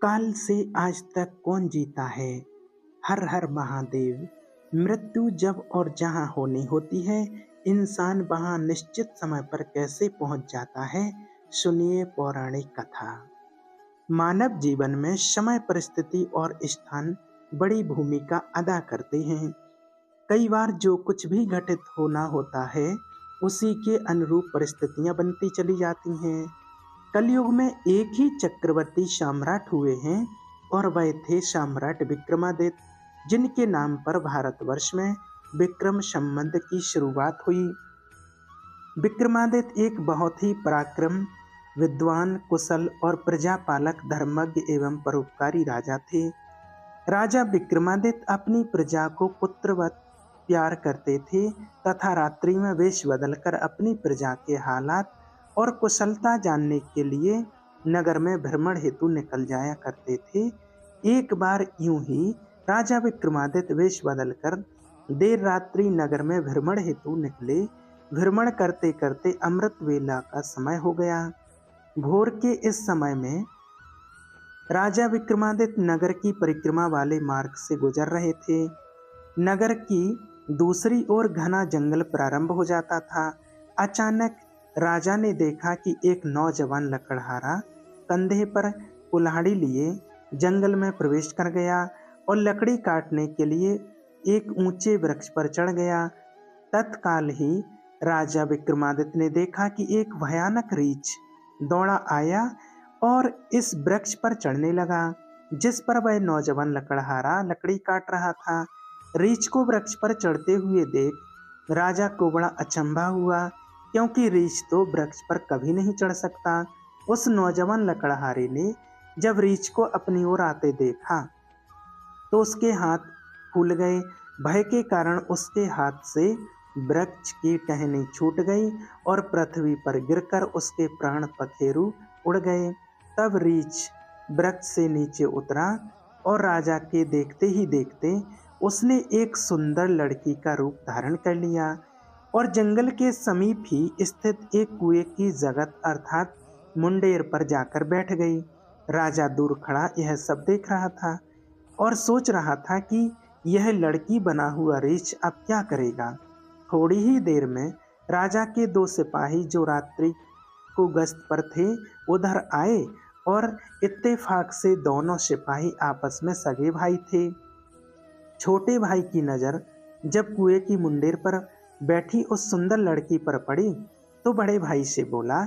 काल से आज तक कौन जीता है? हर हर महादेव। मृत्यु जब और जहाँ होनी होती है, इंसान वहाँ निश्चित समय पर कैसे पहुँच जाता है? सुनिए पौराणिक कथा। मानव जीवन में समय, परिस्थिति और स्थान बड़ी भूमिका अदा करते हैं। कई बार जो कुछ भी घटित होना होता है, उसी के अनुरूप परिस्थितियां बनती चली जाती हैं। कलयुग में एक ही चक्रवर्ती सम्राट हुए हैं और वह थे सम्राट विक्रमादित्य, जिनके नाम पर भारतवर्ष में विक्रम संवत की शुरुआत हुई। विक्रमादित्य एक बहुत ही पराक्रम, विद्वान, कुशल और प्रजापालक, धर्मज्ञ एवं परोपकारी राजा थे। राजा विक्रमादित्य अपनी प्रजा को पुत्रवत प्यार करते थे तथा रात्रि में वेश बदलकर अपनी प्रजा के हालात और कुशलता जानने के लिए नगर में भ्रमण हेतु निकल जाया करते थे। एक बार यूं ही राजा विक्रमादित्य वेश बदलकर देर रात्रि नगर में भ्रमण हेतु निकले। भ्रमण करते करते अमृत वेला का समय हो गया। भोर के इस समय में राजा विक्रमादित्य नगर की परिक्रमा वाले मार्ग से गुजर रहे थे। नगर की दूसरी ओर घना जंगल प्रारंभ हो जाता था। अचानक राजा ने देखा कि एक नौजवान लकड़हारा कंधे पर कुल्हाड़ी लिए जंगल में प्रवेश कर गया और लकड़ी काटने के लिए एक ऊंचे वृक्ष पर चढ़ गया। तत्काल ही राजा विक्रमादित्य ने देखा कि एक भयानक रीछ दौड़ा आया और इस वृक्ष पर चढ़ने लगा, जिस पर वह नौजवान लकड़हारा लकड़ी काट रहा था। रीछ को वृक्ष पर चढ़ते हुए देख राजा को बड़ा अचंभा हुआ, क्योंकि रीछ तो वृक्ष पर कभी नहीं चढ़ सकता। उस नौजवान लकड़हारे ने जब रीछ को अपनी ओर आते देखा तो उसके हाथ फूल गए। भय के कारण उसके हाथ से वृक्ष की टहनी छूट गई और पृथ्वी पर गिरकर उसके प्राण पखेरु उड़ गए। तब रीछ वृक्ष से नीचे उतरा और राजा के देखते ही देखते उसने एक सुंदर लड़की का रूप धारण कर लिया और जंगल के समीप ही स्थित एक कुएं की जगत अर्थात मुंडेर पर जाकर बैठ गई। राजा दूर खड़ा यह सब देख रहा था और सोच रहा था कि यह लड़की बना हुआ रीछ अब क्या करेगा। थोड़ी ही देर में राजा के दो सिपाही जो रात्रि को गश्त पर थे उधर आए और इत्तेफाक से दोनों सिपाही आपस में सगे भाई थे। छोटे भाई की नज़र जब कुएं की मुंडेर पर बैठी उस सुंदर लड़की पर पड़ी तो बड़े भाई से बोला,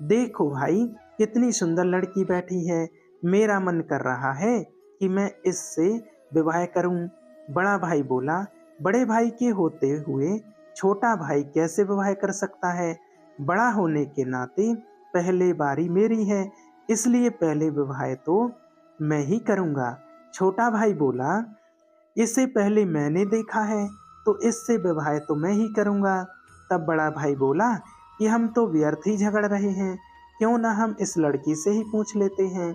देखो भाई, कितनी सुंदर लड़की बैठी है। मेरा मन कर रहा है कि मैं इससे विवाह करूं। बड़ा भाई बोला, बड़े भाई के होते हुए छोटा भाई कैसे विवाह कर सकता है? बड़ा होने के नाते पहले बारी मेरी है, इसलिए पहले विवाह तो मैं ही करूंगा। छोटा भाई बोला, इसे पहले मैंने देखा है तो इससे विवाह तो मैं ही करूंगा। तब बड़ा भाई बोला कि हम तो व्यर्थ ही झगड़ रहे हैं, क्यों ना हम इस लड़की से ही पूछ लेते हैं।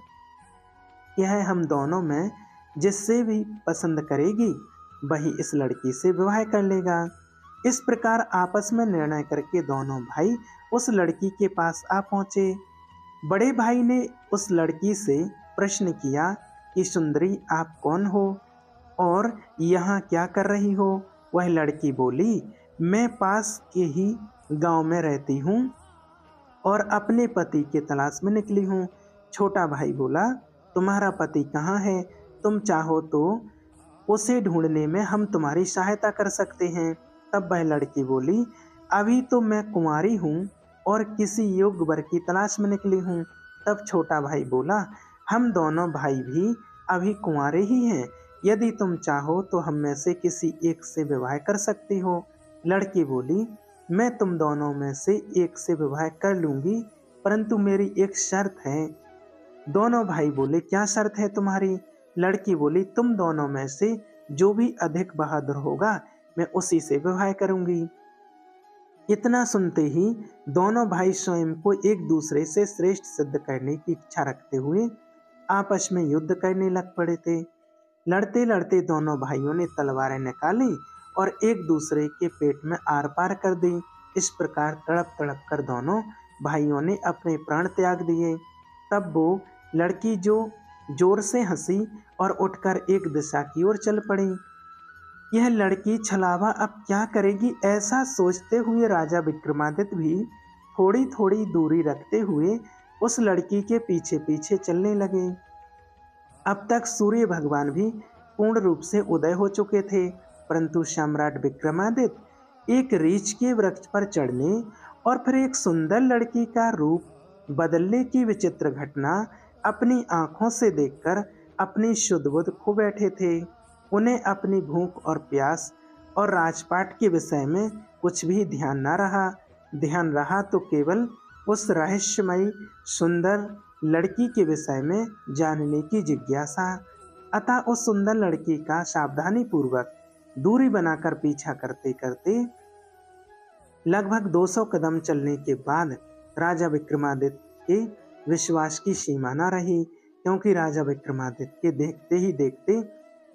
यह हम दोनों में जिससे भी पसंद करेगी वही इस लड़की से विवाह कर लेगा। इस प्रकार आपस में निर्णय करके दोनों भाई उस लड़की के पास आ पहुंचे। बड़े भाई ने उस लड़की से प्रश्न किया कि सुंदरी, आप कौन हो और यहाँ क्या कर रही हो? वह लड़की बोली, मैं पास के ही गांव में रहती हूँ और अपने पति के तलाश में निकली हूँ। छोटा भाई बोला, तुम्हारा पति कहाँ है? तुम चाहो तो उसे ढूंढने में हम तुम्हारी सहायता कर सकते हैं। तब वह लड़की बोली, अभी तो मैं कुंवारी हूँ और किसी योग्य वर की तलाश में निकली हूँ। तब छोटा भाई बोला, हम दोनों भाई भी अभी कुंवारे ही हैं, यदि तुम चाहो तो हम में से किसी एक से विवाह कर सकती हो। लड़की बोली, मैं तुम दोनों में से एक से विवाह कर लूंगी, परंतु मेरी एक शर्त है। दोनों भाई बोले, क्या शर्त है तुम्हारी? लड़की बोली, तुम दोनों में से जो भी अधिक बहादुर होगा मैं उसी से विवाह करूंगी। इतना सुनते ही दोनों भाई स्वयं को एक दूसरे से श्रेष्ठ सिद्ध करने की इच्छा रखते हुए आपस में युद्ध करने लग पड़े थे। लड़ते लड़ते दोनों भाइयों ने तलवारें निकाली और एक दूसरे के पेट में आर पार कर दी। इस प्रकार तड़प तड़प कर दोनों भाइयों ने अपने प्राण त्याग दिए। तब वो लड़की जो जोर से हंसी और उठकर एक दिशा की ओर चल पड़ी। यह लड़की छलावा अब क्या करेगी, ऐसा सोचते हुए राजा विक्रमादित्य भी थोड़ी थोड़ी दूरी रखते हुए उस लड़की के पीछे पीछे चलने लगे। अब तक सूर्य भगवान भी पूर्ण रूप से उदय हो चुके थे, परंतु सम्राट विक्रमादित्य एक रीछ के वृक्ष पर चढ़ने और फिर एक सुंदर लड़की का रूप बदलने की विचित्र घटना अपनी आंखों से देखकर अपनी शुद्ध बुद्ध खो बैठे थे। उन्हें अपनी भूख और प्यास और राजपाट के विषय में कुछ भी ध्यान रहा तो केवल उस रहस्यमयी सुंदर लड़की के विषय में जानने की जिज्ञासा। अतः उस सुंदर लड़की का सावधानी पूर्वक दूरी बनाकर पीछा करते करते लगभग 200 कदम चलने के बाद राजा विक्रमादित्य के विश्वास की सीमा न रही, क्योंकि राजा विक्रमादित्य के देखते ही देखते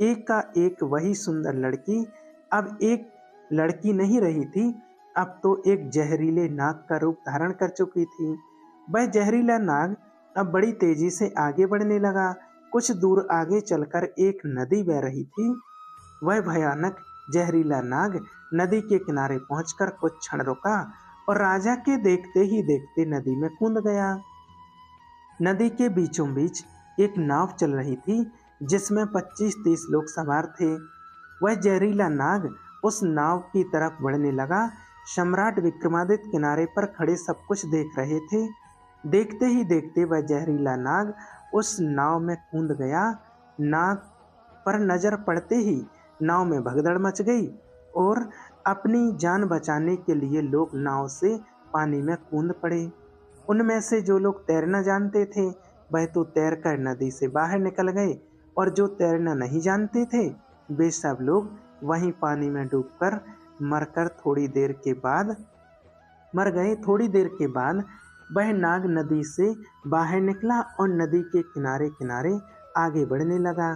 एक का एक वही सुंदर लड़की अब एक लड़की नहीं रही थी, अब तो एक जहरीले नाग का रूप धारण कर चुकी थी। वह जहरीला नाग अब बड़ी तेजी से आगे बढ़ने लगा। कुछ दूर आगे चलकर एक नदी बह रही थी। वह भयानक जहरीला नाग नदी के किनारे पहुंचकर कुछ क्षण रुका और राजा के देखते ही देखते नदी में कूद गया। नदी के बीचों बीच एक नाव चल रही थी जिसमें 25-30 लोग सवार थे। वह जहरीला नाग उस नाव की तरफ बढ़ने लगा। सम्राट विक्रमादित्य किनारे पर खड़े सब कुछ देख रहे थे। देखते ही देखते वह जहरीला नाग उस नाव में कूद गया। नाग पर नजर पड़ते ही नाव में भगदड़ मच गई और अपनी जान बचाने के लिए लोग नाव से पानी में कूद पड़े। उनमें से जो लोग तैरना जानते थे वह तो तैरकर नदी से बाहर निकल गए और जो तैरना नहीं जानते थे वे सब लोग वहीं पानी में डूबकर मर गए। थोड़ी देर के बाद वह नाग नदी से बाहर निकला और नदी के किनारे किनारे आगे बढ़ने लगा।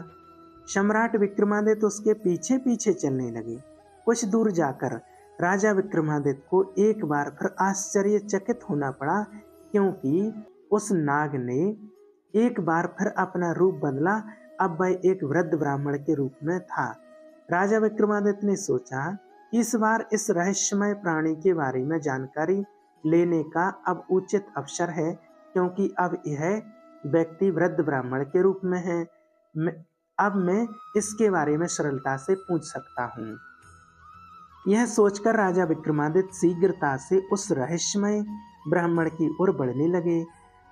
सम्राट विक्रमादित्य उसके पीछे पीछे चलने लगे। कुछ दूर जाकर राजा विक्रमादित्य को एक बार फिर आश्चर्यचकित होना पड़ा, क्योंकि उस नाग ने एक बार फिर अपना रूप बदला। अब वह एक वृद्ध ब्राह्मण के रूप में था। राजा विक्रमादित्य ने सोचा, इस बार इस रहस्यमय प्राणी के बारे में जानकारी लेने का अब उचित अवसर है, क्योंकि अब यह व्यक्ति वृद्ध ब्राह्मण के रूप में है। अब मैं इसके बारे में सरलता से पूछ सकता हूँ। यह सोचकर राजा विक्रमादित्य शीघ्रता से उस रहस्यमय ब्राह्मण की ओर बढ़ने लगे।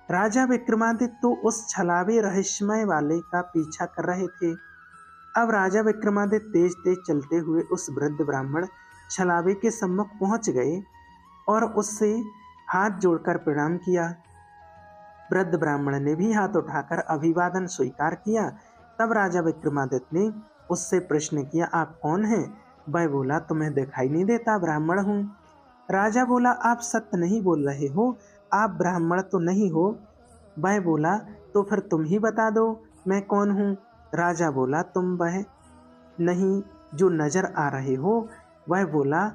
राजा विक्रमादित्य तो उस छलावे रहस्यमय वाले का पीछा कर रहे थे। अब राजा विक्रमादित्य तेज तेज चलते हुए उस वृद्ध ब्राह्मण छलावे के सम्मुख पहुंच गए और उससे हाथ जोड़कर प्रणाम किया। वृद्ध ब्राह्मण ने भी हाथ उठाकर अभिवादन स्वीकार किया। तब राजा विक्रमादित्य ने उससे प्रश्न किया, आप कौन हैं? वह बोला, तुम्हें दिखाई नहीं देता, ब्राह्मण हूँ। राजा बोला, आप सत्य नहीं बोल रहे हो, आप ब्राह्मण तो नहीं हो। वह बोला, तो फिर तुम ही बता दो मैं कौन हूँ। राजा बोला, तुम वह नहीं जो नजर आ रहे हो। वह बोला,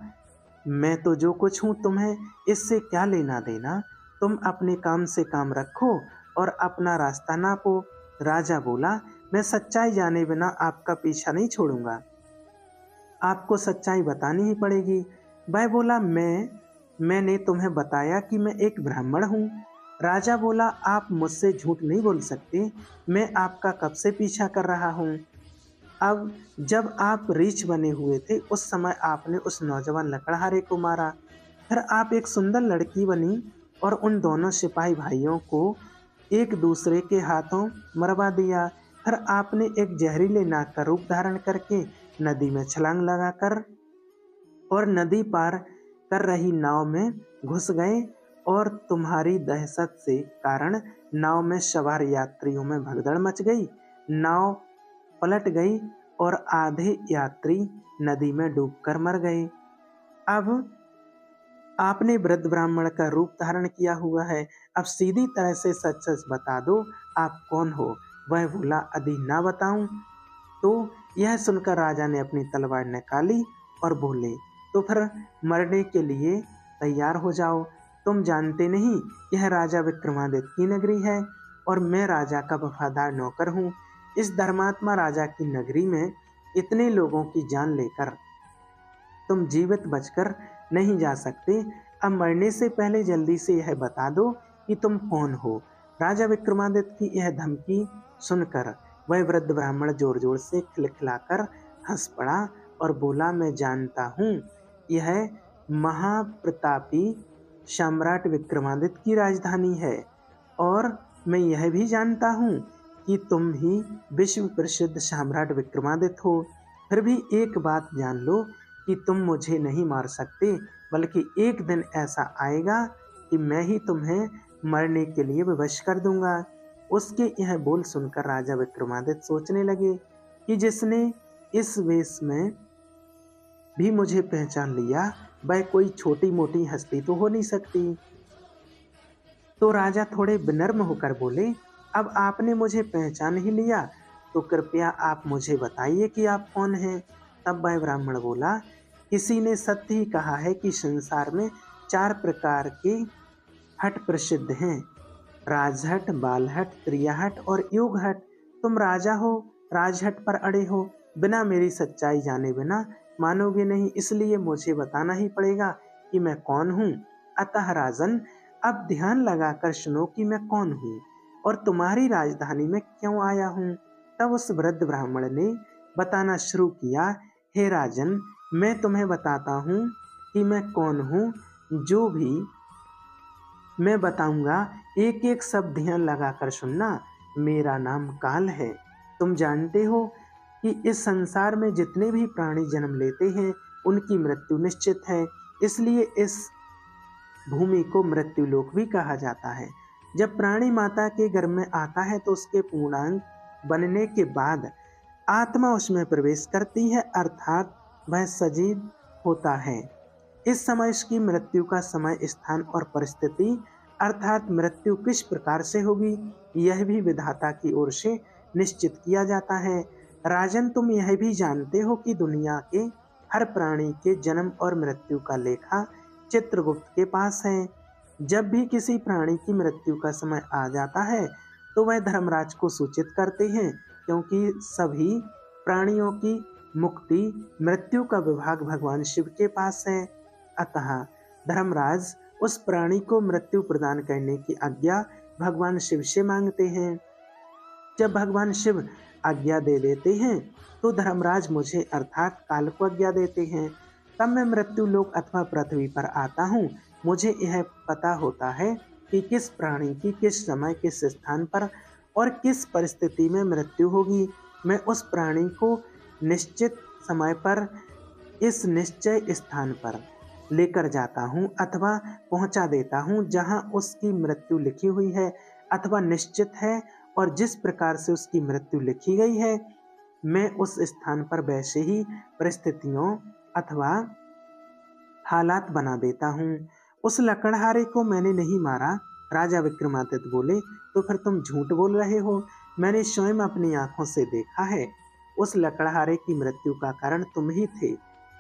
मैं तो जो कुछ हूँ तुम्हें इससे क्या लेना देना, तुम अपने काम से काम रखो और अपना रास्ता नापो। राजा बोला, मैं सच्चाई जाने बिना आपका पीछा नहीं छोड़ूंगा, आपको सच्चाई बतानी ही पड़ेगी। वह बोला, मैंने तुम्हें बताया कि मैं एक ब्राह्मण हूँ। राजा बोला, आप मुझसे झूठ नहीं बोल सकते, मैं आपका कब से पीछा कर रहा हूँ। अब जब आप रीछ बने हुए थे उस समय आपने उस नौजवान लकड़हारे को मारा, फिर आप एक सुंदर लड़की बनी और उन दोनों सिपाही भाइयों को एक दूसरे के हाथों मरवा दिया। फिर आपने एक जहरीले नाग का रूप धारण करके नदी में छलांग लगाकर और नदी पार कर रही नाव में घुस गए और तुम्हारी दहशत से कारण नाव में सवार यात्रियों में भगदड़ मच गई। नाव पलट गई और आधे यात्री नदी में डूबकर मर गए। अब आपने वृद्ध ब्राह्मण का रूप धारण किया हुआ है, अब सीधी तरह से सच सच बता दो, आप कौन हो। वह बोला, यदि ना बताऊं तो। यह सुनकर राजा ने अपनी तलवार निकाली और बोले, तो फिर मरने के लिए तैयार हो जाओ। तुम जानते नहीं यह राजा विक्रमादित्य की नगरी है। और मैं राजा का वफादार नौकर हूँ। इस धर्मात्मा राजा की नगरी में इतने लोगों की जान लेकर तुम जीवित बचकर नहीं जा सकते। अब मरने से पहले जल्दी से यह बता दो कि तुम कौन हो। राजा विक्रमादित्य की यह धमकी सुनकर वह वृद्ध ब्राह्मण जोर जोर से खिलखिलाकर हंस पड़ा और बोला, मैं जानता हूँ यह महाप्रतापी सम्राट विक्रमादित्य की राजधानी है, और मैं यह भी जानता हूँ कि तुम ही विश्व प्रसिद्ध सम्राट विक्रमादित्य हो। फिर भी एक बात जान लो कि तुम मुझे नहीं मार सकते, बल्कि एक दिन ऐसा आएगा कि मैं ही तुम्हें मरने के लिए विवश कर दूंगा। उसके यह बोल सुनकर राजा विक्रमादित्य सोचने लगे कि जिसने इस वेश में भी मुझे पहचान लिया, वह कोई छोटी मोटी हस्ती तो हो नहीं सकती। तो राजा थोड़े विनम्र होकर बोले, अब आपने मुझे पहचान ही लिया तो कृपया आप मुझे बताइए कि आप कौन हैं। तब वह ब्राह्मण बोला, किसी ने सत्य ही कहा है कि संसार में 4 प्रकार के हट प्रसिद्ध हैं, राजहट, बालहट, त्रियाहट और योगहट। तुम राजा हो, राजहट पर अड़े हो, बिना मेरी सच्चाई जाने बिना मानोगे नहीं, इसलिए मुझे बताना ही पड़ेगा कि मैं कौन हूँ। अतः राजन, अब ध्यान लगाकर सुनो कि मैं कौन हूँ और तुम्हारी राजधानी में क्यों आया हूँ। तब उस वृद्ध ब्राह्मण ने बताना शुरू किया, हे राजन, मैं तुम्हें बताता हूँ कि मैं कौन हूँ। जो भी मैं बताऊंगा एक एक शब्द ध्यान लगाकर सुनना। मेरा नाम काल है। तुम जानते हो कि इस संसार में जितने भी प्राणी जन्म लेते हैं उनकी मृत्यु निश्चित है, इसलिए इस भूमि को मृत्युलोक भी कहा जाता है। जब प्राणी माता के गर्भ में आता है तो उसके पूर्णांग बनने के बाद आत्मा उसमें प्रवेश करती है, अर्थात वह सजीव होता है। इस समय इसकी मृत्यु का समय, स्थान और परिस्थिति, अर्थात मृत्यु किस प्रकार से होगी, यह भी विधाता की ओर से निश्चित किया जाता है। राजन, तुम यह भी जानते हो कि दुनिया के हर प्राणी के जन्म और मृत्यु का लेखा चित्रगुप्त के पास है। जब भी किसी प्राणी की मृत्यु का समय आ जाता है तो वह धर्मराज को सूचित करते हैं, क्योंकि सभी प्राणियों की मुक्ति मृत्यु का विभाग भगवान शिव के पास है। अतः धर्मराज उस प्राणी को मृत्यु प्रदान करने की आज्ञा भगवान शिव से मांगते हैं। जब भगवान शिव आज्ञा दे देते हैं तो धर्मराज मुझे अर्थात काल को आज्ञा देते हैं। तब मैं मृत्यु लोक अथवा पृथ्वी पर आता हूँ। मुझे यह पता होता है कि किस प्राणी की किस समय किस स्थान पर और किस परिस्थिति में मृत्यु होगी। मैं उस प्राणी को निश्चित समय पर इस निश्चय स्थान पर लेकर जाता हूँ अथवा पहुँचा देता हूँ जहाँ उसकी मृत्यु लिखी हुई है अथवा निश्चित है, और जिस प्रकार से उसकी मृत्यु लिखी गई है मैं उस स्थान पर वैसे ही परिस्थितियों अथवा हालात बना देता हूँ। उस लकड़हारे को मैंने नहीं मारा। राजा विक्रमादित्य बोले, तो फिर तुम झूठ बोल रहे हो, मैंने स्वयं अपनी आंखों से देखा है। उस लकड़हारे की मृत्यु का कारण तुम ही थे।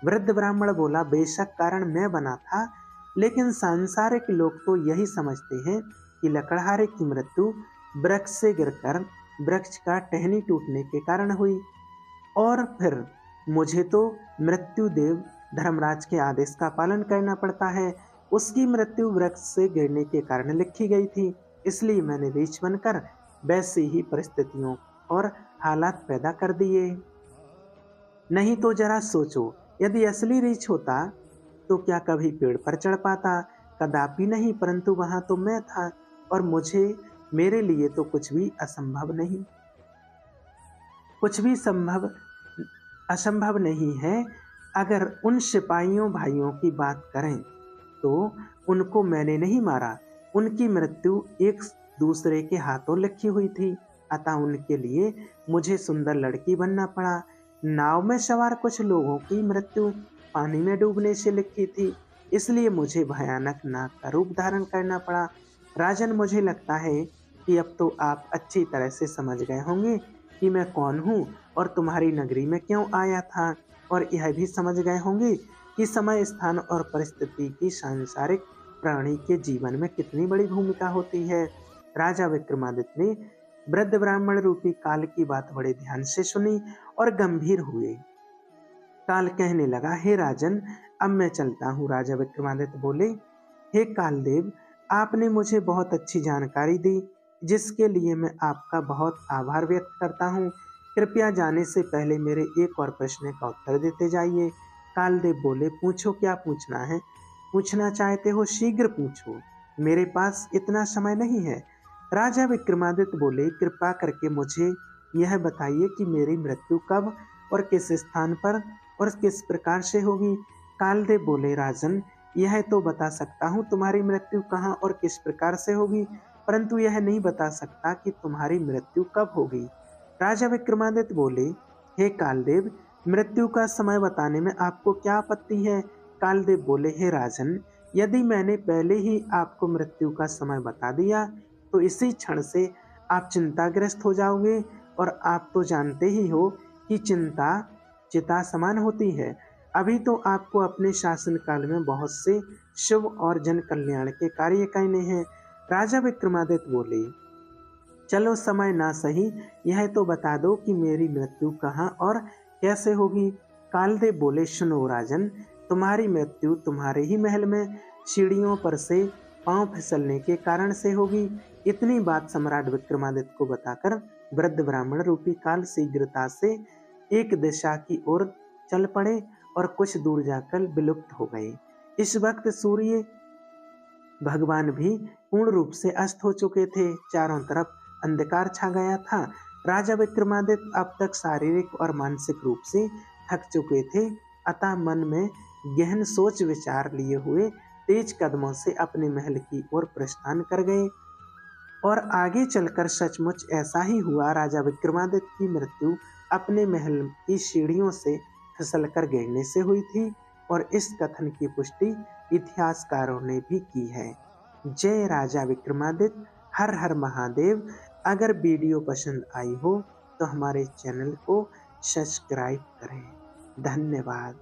वृद्ध ब्राह्मण बोला, बेशक कारण मैं बना था, लेकिन सांसारिक लोग तो यही समझते हैं कि लकड़हारे की मृत्यु वृक्ष से गिरकर वृक्ष का टहनी टूटने के कारण हुई, और फिर मुझे तो मृत्यु देव धर्मराज के आदेश का पालन करना पड़ता है। उसकी मृत्यु वृक्ष से गिरने के कारण लिखी गई थी, इसलिए मैंने रीछ बनकर वैसे ही परिस्थितियों और हालात पैदा कर दिए। नहीं तो जरा सोचो, यदि असली रीछ होता तो क्या कभी पेड़ पर चढ़ पाता? कदापि नहीं, परंतु वहां तो मैं था, और मेरे लिए तो कुछ भी असंभव नहीं, कुछ भी असंभव नहीं है। अगर उन सिपाहियों भाइयों की बात करें तो उनको मैंने नहीं मारा, उनकी मृत्यु एक दूसरे के हाथों लिखी हुई थी, अतः उनके लिए मुझे सुंदर लड़की बनना पड़ा। नाव में सवार कुछ लोगों की मृत्यु पानी में डूबने से लिखी थी, इसलिए मुझे भयानक नाग का रूप धारण करना पड़ा। राजन, मुझे लगता है कि अब तो आप अच्छी तरह से समझ गए होंगे कि मैं कौन हूँ और तुम्हारी नगरी में क्यों आया था, और यह भी समझ गए होंगे कि समय, स्थान और परिस्थिति की सांसारिक प्राणी के जीवन में कितनी बड़ी भूमिका होती है। राजा विक्रमादित्य ने वृद्ध ब्राह्मण रूपी काल की बात बड़े ध्यान से सुनी और गंभीर हुए। काल कहने लगा, हे राजन, अब मैं चलता हूँ। राजा विक्रमादित्य बोले, हे कालदेव, आपने मुझे बहुत अच्छी जानकारी दी, जिसके लिए मैं आपका बहुत आभार व्यक्त करता हूँ। कृपया जाने से पहले मेरे एक और प्रश्न का उत्तर देते जाइए। कालदेव बोले, पूछो, क्या पूछना है? पूछना चाहते हो शीघ्र पूछो, मेरे पास इतना समय नहीं है। राजा विक्रमादित्य बोले, कृपा करके मुझे यह बताइए कि मेरी मृत्यु कब और किस स्थान पर और किस प्रकार से होगी। कालदेव बोले, राजन, यह तो बता सकता हूँ तुम्हारी मृत्यु कहाँ और किस प्रकार से होगी, परंतु यह नहीं बता सकता कि तुम्हारी मृत्यु कब होगी। राजा विक्रमादित्य बोले, हे कालदेव, मृत्यु का समय बताने में आपको क्या आपत्ति है? कालदेव बोले, हे राजन, यदि मैंने पहले ही आपको मृत्यु का समय बता दिया तो इसी क्षण से आप चिंताग्रस्त हो जाओगे, और आप तो जानते ही हो कि चिंता चिता समान होती है। अभी तो आपको अपने शासनकाल में बहुत से शुभ और जन कल्याण के कार्य करने हैं। राजा विक्रमादित्य बोले, चलो समय ना सही, यह तो बता दो कि मेरी मृत्यु कहाँ और कैसे होगी। कालदेव बोले, सुनो राजन, तुम्हारी मृत्यु तुम्हारे ही महल में सीढ़ियों पर से पांव फिसलने के कारण से होगी। इतनी बात सम्राट विक्रमादित्य को बताकर वृद्ध ब्राह्मण रूपी काल शीघ्रता से एक दिशा की ओर चल पड़े और कुछ दूर जाकर विलुप्त हो गए। इस वक्त सूर्य भगवान भी पूर्ण रूप से अस्त हो चुके थे। चारों तरफ अंधकार छा गया था। राजा विक्रमादित्य अब तक शारीरिक और मानसिक रूप से थक चुके थे, अतः मन में गहन सोच विचार लिए हुए तेज कदमों से अपने महल की ओर प्रस्थान कर गए। और आगे चलकर सचमुच ऐसा ही हुआ। राजा विक्रमादित्य की मृत्यु अपने महल की सीढ़ियों से फिसलकर गिरने से हुई थी, और इस कथन की पुष्टि इतिहासकारों ने भी की है। जय राजा विक्रमादित्य। हर हर महादेव। अगर वीडियो पसंद आई हो तो हमारे चैनल को सब्सक्राइब करें। धन्यवाद।